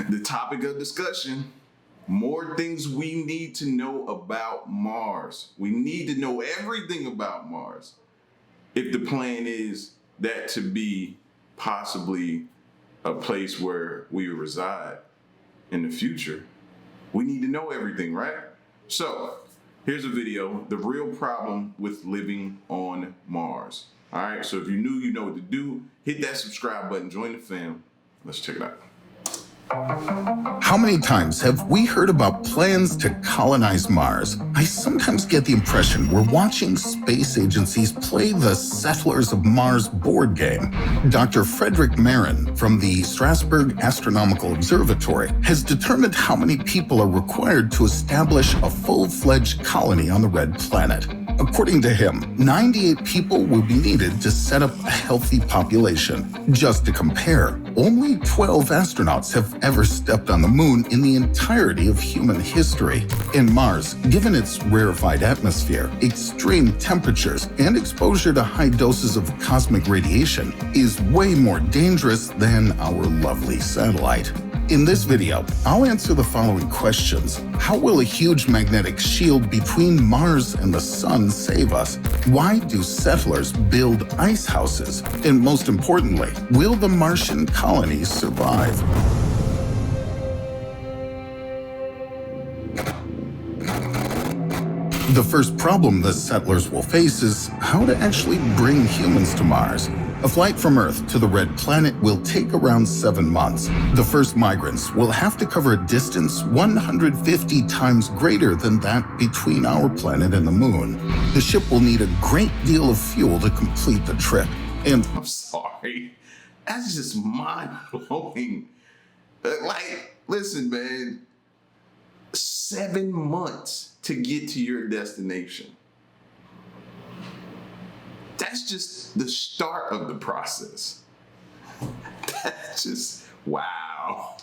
The topic of discussion, more things we need to know about Mars. We need to know everything about Mars. If the plan is that to be possibly a place where we reside in the future, we need to know everything, right? So here's a video, the real problem with living on Mars. All right, so if you're new, you know what to do. Hit that subscribe button, join the fam. Let's check it out. How many times have we heard about plans to colonize Mars? I sometimes get the impression we're watching space agencies play the Settlers of Mars board game. Dr. Frederick Marin from the Strasbourg Astronomical Observatory has determined how many people are required to establish a full-fledged colony on the red planet. According to him, 98 people will be needed to set up a healthy population. Just to compare, only 12 astronauts have ever stepped on the moon in the entirety of human history. In Mars, given its rarefied atmosphere, extreme temperatures, and exposure to high doses of cosmic radiation, is way more dangerous than our lovely satellite. In this video, I'll answer the following questions. How will a huge magnetic shield between Mars and the Sun save us? Why do settlers build ice houses? And most importantly, will the Martian colonies survive? The first problem the settlers will face is how to actually bring humans to Mars. A flight from Earth to the red planet will take around 7 months. The first migrants will have to cover a distance 150 times greater than that between our planet and the moon. The ship will need a great deal of fuel to complete the trip. And I'm sorry, that's just mind-blowing. Listen, man, 7 months to get to your destination. That's just the start of the process. That's just, wow.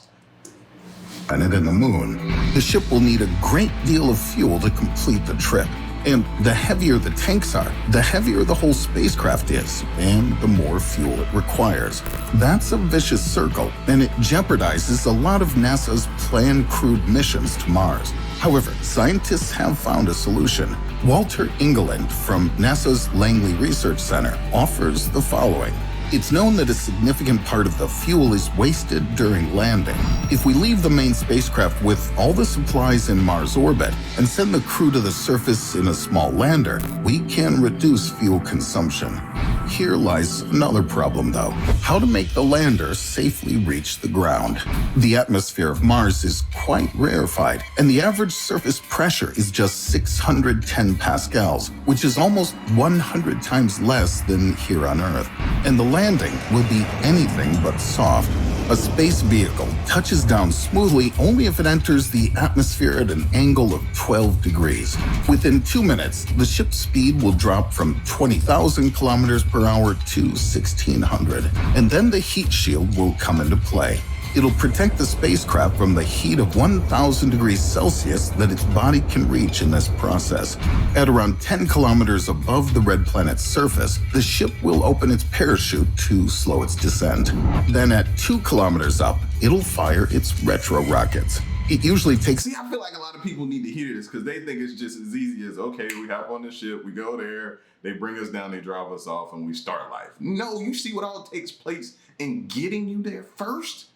Planet and the moon. The ship will need a great deal of fuel to complete the trip. And the heavier the tanks are, the heavier the whole spacecraft is, and the more fuel it requires. That's a vicious circle, and it jeopardizes a lot of NASA's planned crewed missions to Mars. However, scientists have found a solution. Walter England from NASA's Langley Research Center offers the following. It's known that a significant part of the fuel is wasted during landing. If we leave the main spacecraft with all the supplies in Mars orbit and send the crew to the surface in a small lander, we can reduce fuel consumption. Here lies another problem, though. How to make the lander safely reach the ground. The atmosphere of Mars is quite rarefied, and the average surface pressure is just 610 pascals, which is almost 100 times less than here on Earth. And the landing will be anything but soft. A space vehicle touches down smoothly only if it enters the atmosphere at an angle of 12 degrees. Within 2 minutes, the ship's speed will drop from 20,000 kilometers per hour to 1,600, and then the heat shield will come into play. It'll protect the spacecraft from the heat of 1,000 degrees Celsius that its body can reach in this process. At around 10 kilometers above the red planet's surface, the ship will open its parachute to slow its descent. Then at 2 kilometers up, it'll fire its retro rockets. It usually takes... See, I feel like a lot of people need to hear this because they think it's just as easy as, okay, we hop on the ship, we go there, they bring us down, they drop us off, and we start life. No, you see what all takes place in getting you there first?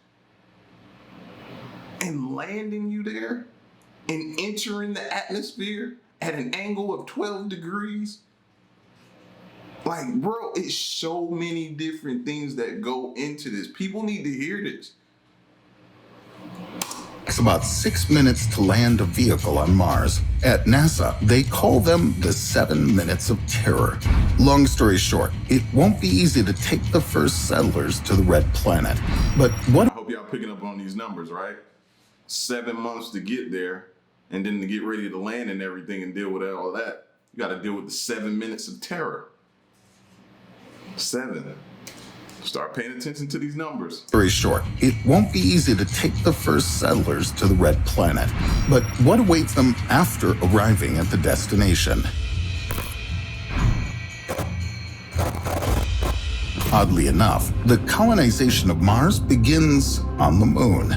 And landing you there? And entering the atmosphere at an angle of 12 degrees? Like, bro, it's so many different things that go into this. People need to hear this. It's about 6 minutes to land a vehicle on Mars. At NASA, they call them the 7 minutes of terror. Long story short, it won't be easy to take the first settlers to the red planet. But what... I hope y'all picking up on these numbers, right? 7 months to get there, and then to get ready to land and everything and deal with all that. You got to deal with the 7 minutes of terror. 7. Start paying attention to these numbers. Very short. It won't be easy to take the first settlers to the red planet. But what awaits them after arriving at the destination? Oddly enough, the colonization of Mars begins on the moon.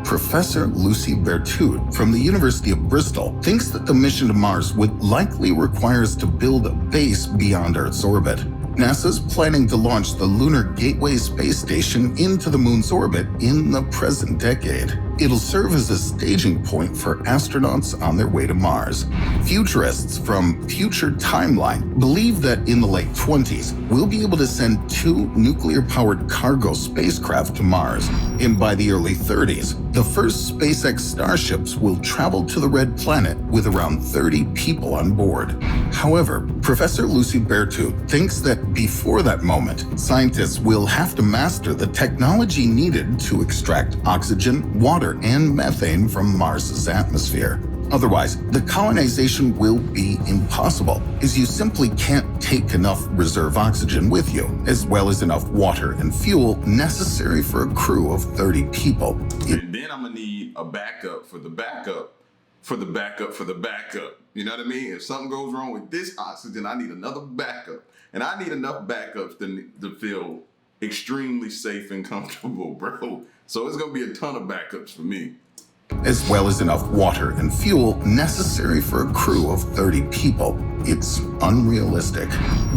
Professor Lucy Berthoud from the University of Bristol thinks that the mission to Mars would likely require us to build a base beyond Earth's orbit. NASA's planning to launch the Lunar Gateway space station into the moon's orbit in the present decade. It'll serve as a staging point for astronauts on their way to Mars. Futurists from Future Timeline believe that in the late 20s, we'll be able to send 2 nuclear-powered cargo spacecraft to Mars. And by the early 30s, the first SpaceX Starships will travel to the Red Planet with around 30 people on board. However, Professor Lucy Berthoud thinks that before that moment, scientists will have to master the technology needed to extract oxygen, water, and methane from Mars's atmosphere. Otherwise, the colonization will be impossible, as you simply can't take enough reserve oxygen with you, as well as enough water and fuel necessary for a crew of 30 people. And then I'm gonna need a backup for the backup, for the backup, for the backup. You know what I mean? If something goes wrong with this oxygen, I need another backup. And I need enough backups to feel extremely safe and comfortable, bro. So it's gonna be a ton of backups for me. As well as enough water and fuel necessary for a crew of 30 people. It's unrealistic.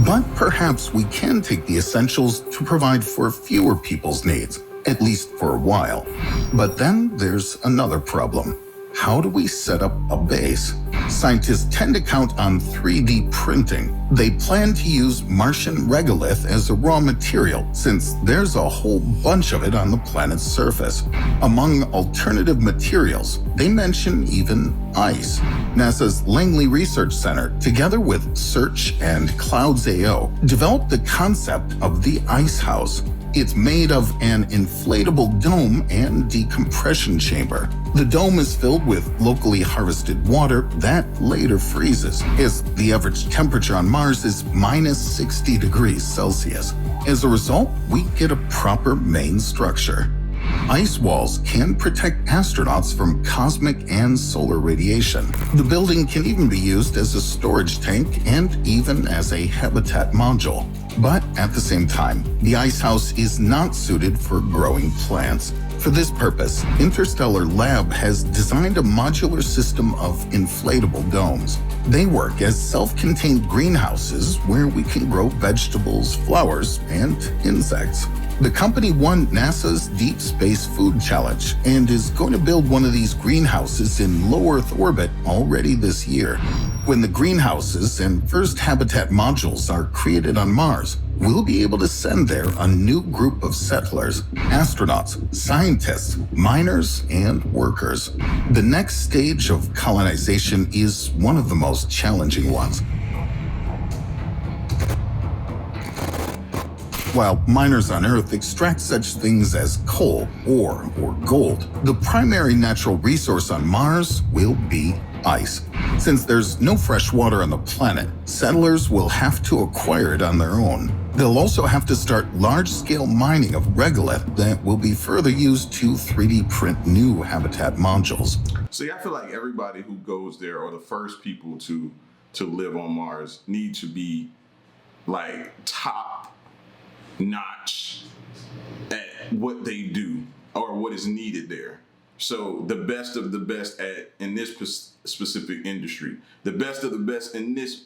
But perhaps we can take the essentials to provide for fewer people's needs, at least for a while. But then there's another problem. How do we set up a base? Scientists tend to count on 3D printing. They plan to use Martian regolith as a raw material, since there's a whole bunch of it on the planet's surface. Among alternative materials, they mention even ice. NASA's Langley Research Center, together with Search and Clouds AO, developed the concept of the ice house. It's made of an inflatable dome and decompression chamber. The dome is filled with locally harvested water that later freezes, as the average temperature on Mars is minus 60 degrees Celsius. As a result, we get a proper main structure. Ice walls can protect astronauts from cosmic and solar radiation. The building can even be used as a storage tank and even as a habitat module. But at the same time, the ice house is not suited for growing plants. For this purpose, Interstellar Lab has designed a modular system of inflatable domes. They work as self-contained greenhouses where we can grow vegetables, flowers, and insects. The company won NASA's Deep Space Food Challenge and is going to build one of these greenhouses in low Earth orbit already this year. When the greenhouses and first habitat modules are created on Mars, we'll be able to send there a new group of settlers, astronauts, scientists, miners, and workers. The next stage of colonization is one of the most challenging ones. While miners on Earth extract such things as coal, ore, or gold, the primary natural resource on Mars will be ice. Since there's no fresh water on the planet, settlers will have to acquire it on their own. They'll also have to start large-scale mining of regolith that will be further used to 3D print new habitat modules. See, I feel like everybody who goes there, or the first people to live on Mars, need to be like top notch at what they do or what is needed there. So the best of the best in this specific industry, the best of the best in this.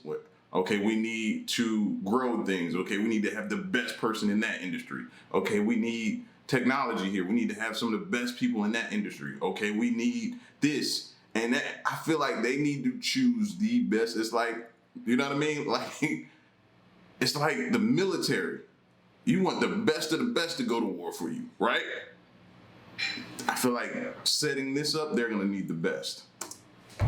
Okay, we need to grow things. Okay, we need to have the best person in that industry. Okay, we need technology here. We need to have some of the best people in that industry. Okay, we need this and that. I feel like they need to choose the best. It's like, you know what I mean? Like, it's like the military. You want the best of the best to go to war for you, right? I feel like setting this up, they're gonna need the best.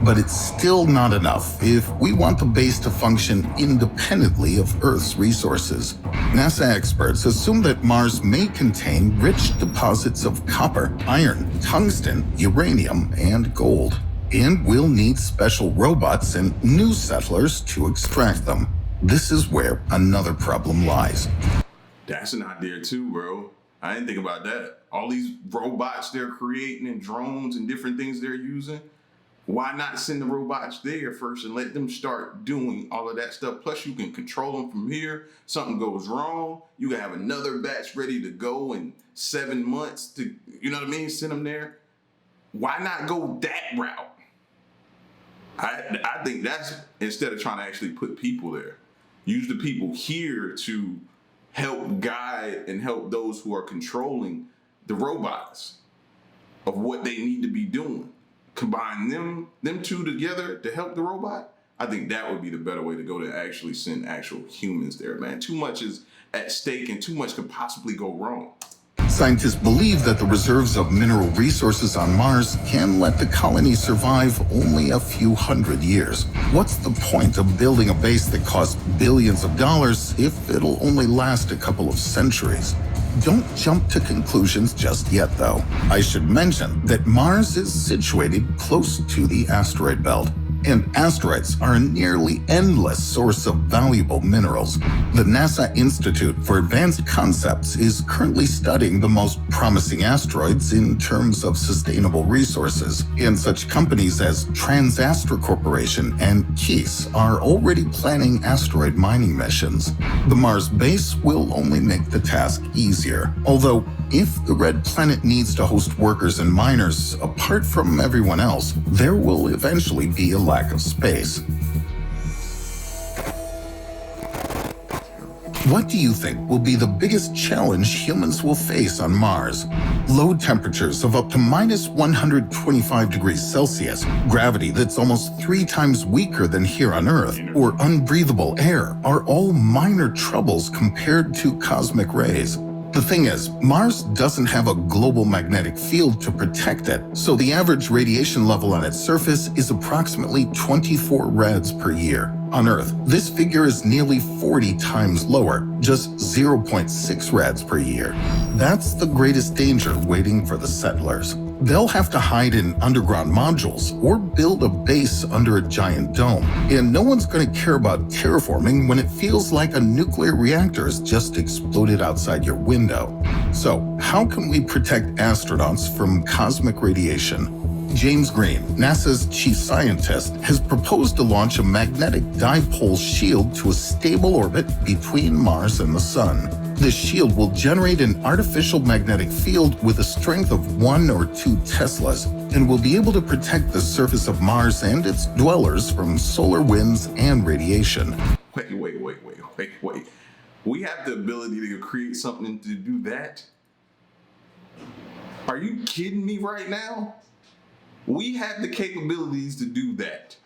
But it's still not enough if we want the base to function independently of Earth's resources. NASA experts assume that Mars may contain rich deposits of copper, iron, tungsten, uranium, and gold. And we'll need special robots and new settlers to extract them. This is where another problem lies. That's an idea too, bro. I didn't think about that. All these robots they're creating and drones and different things they're using. Why not send the robots there first and let them start doing all of that stuff? Plus, you can control them from here. Something goes wrong, you can have another batch ready to go in 7 months to, you know what I mean? Send them there. why not go that route? I think that's, instead of trying to actually put people there, use the people here to help guide and help those who are controlling the robots of what they need to be doing. Combine them two together to help the robot. I think that would be the better way to go, to actually send actual humans there, man. Too much is at stake and too much could possibly go wrong. Scientists believe that the reserves of mineral resources on Mars can let the colony survive only a few hundred years. What's the point of building a base that costs billions of dollars if it'll only last a couple of centuries? Don't jump to conclusions just yet, though. I should mention that Mars is situated close to the asteroid belt, and asteroids are a nearly endless source of valuable minerals. The NASA Institute for Advanced Concepts is currently studying the most promising asteroids in terms of sustainable resources, and such companies as TransAstra Corporation and Keys are already planning asteroid mining missions. The Mars base will only make the task easier, although if the red planet needs to host workers and miners apart from everyone else, there will eventually be a lack of space. What do you think will be the biggest challenge humans will face on Mars? Low temperatures of up to minus 125 degrees Celsius, gravity that's almost 3 times weaker than here on Earth, or unbreathable air are all minor troubles compared to cosmic rays. The thing is, Mars doesn't have a global magnetic field to protect it, so the average radiation level on its surface is approximately 24 rads per year. On Earth, this figure is nearly 40 times lower, just 0.6 rads per year. That's the greatest danger waiting for the settlers. They'll have to hide in underground modules or build a base under a giant dome. And no one's going to care about terraforming when it feels like a nuclear reactor has just exploded outside your window. So, how can we protect astronauts from cosmic radiation? James Green, NASA's chief scientist, has proposed to launch a magnetic dipole shield to a stable orbit between Mars and the Sun. This shield will generate an artificial magnetic field with a strength of 1 or 2 Teslas and will be able to protect the surface of Mars and its dwellers from solar winds and radiation. Wait. We have the ability to create something to do that? Are you kidding me right now? We have the capabilities to do that.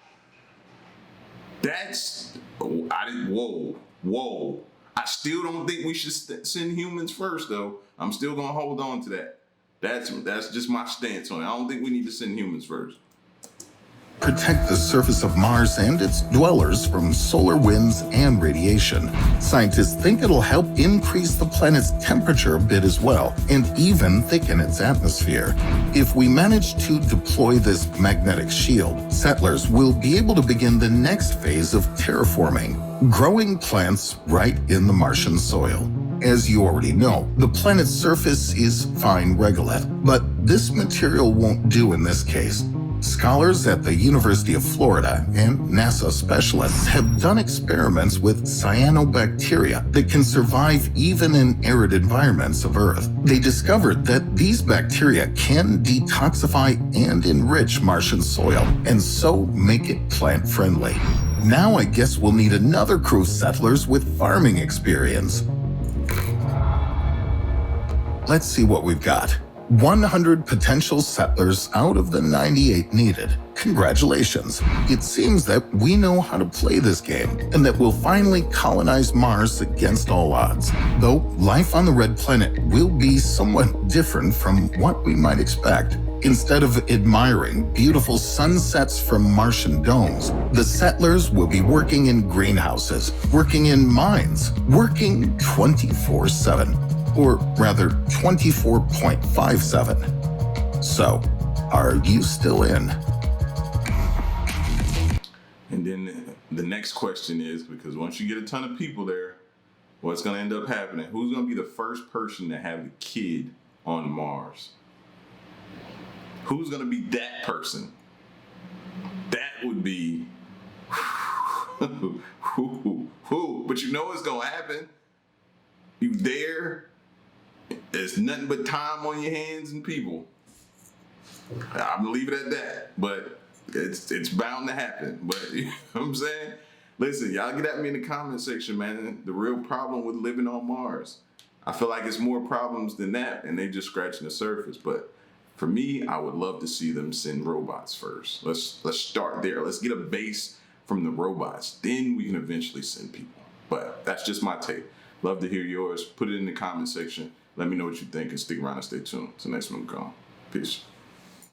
That's, whoa. I still don't think we should send humans first, though. I'm still gonna hold on to that. That's just my stance on it. I don't think we need to send humans first. Protect the surface of Mars and its dwellers from solar winds and radiation. Scientists think it'll help increase the planet's temperature a bit as well, and even thicken its atmosphere. If we manage to deploy this magnetic shield, settlers will be able to begin the next phase of terraforming, growing plants right in the Martian soil. As you already know, the planet's surface is fine regolith, but this material won't do in this case. Scholars at the University of Florida and NASA specialists have done experiments with cyanobacteria that can survive even in arid environments of Earth. They discovered that these bacteria can detoxify and enrich Martian soil, and so make it plant-friendly. Now I guess we'll need another crew of settlers with farming experience. Let's see what we've got. 100 potential settlers out of the 98 needed. Congratulations. It seems that we know how to play this game, and that we'll finally colonize Mars against all odds. Though life on the red planet will be somewhat different from what we might expect. Instead of admiring beautiful sunsets from Martian domes, the settlers will be working in greenhouses, working in mines, working 24/7. Or rather, 24.57. So, are you still in? And then the next question is, because once you get a ton of people there, what's going to end up happening? Who's going to be the first person to have a kid on Mars? Who's going to be that person? That would be... But you know what's going to happen? You there... There's nothing but time on your hands and people. I'm gonna leave it at that. But it's bound to happen. But you know what I'm saying? Listen, y'all get at me in the comment section, man. The real problem with living on Mars. I feel like it's more problems than that, and they just scratching the surface. But for me, I would love to see them send robots first. Let's start there. Let's get a base from the robots. Then we can eventually send people. But that's just my take. Love to hear yours. Put it in the comment section. Let me know what you think and stick around and stay tuned. Till next one, I'm gone. Peace.